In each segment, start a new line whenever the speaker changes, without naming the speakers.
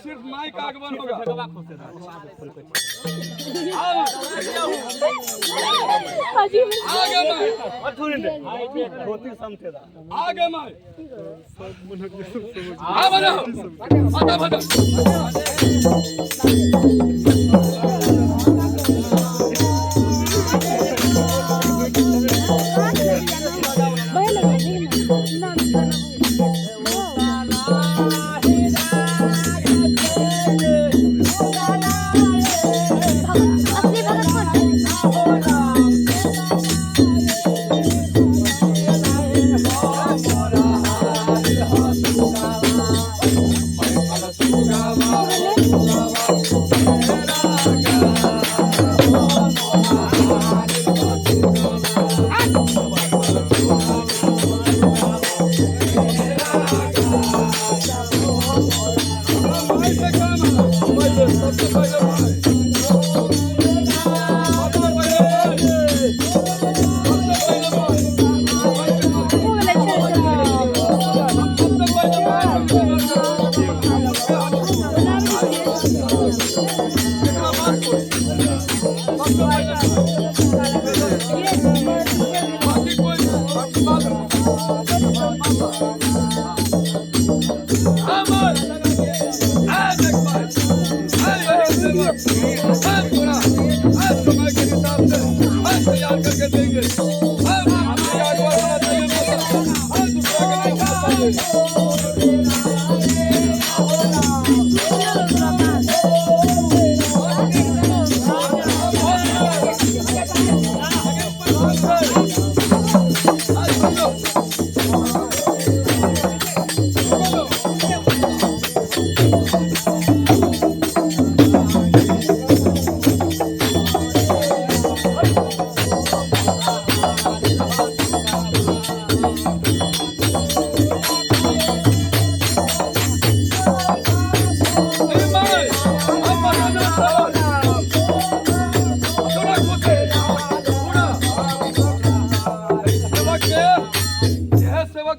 सिर्फ माइक आगमन होगा आगे माइक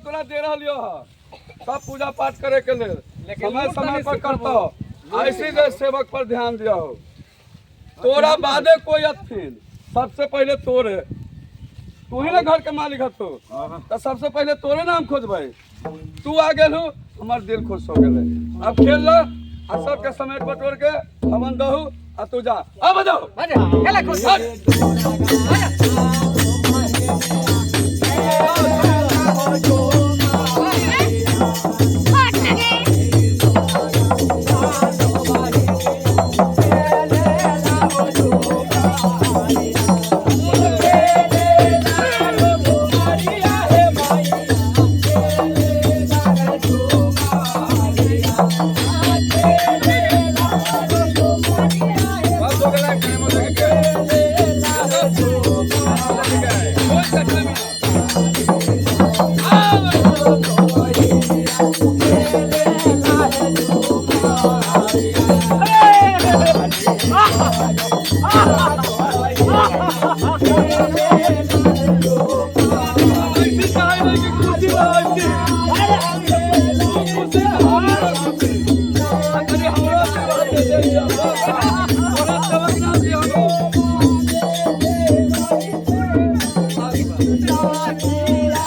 तोरा दे रहा हो सब पूजा पाठ करे के लिए समय समय पर करता ऐसी जे सेवक पर ध्यान दिया हो तोरा बादे कोई अथिन सबसे पहले तोरे तू ही ना घर के मालिक हतो तो सबसे पहले तोरे नाम खोजबै तू आ गेल हमार दिल खुश हो गेले अब खेल लो आ सब के समय बटोर के हमन दहु आ तू जा अब जाओ
खेला खुश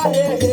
Hey!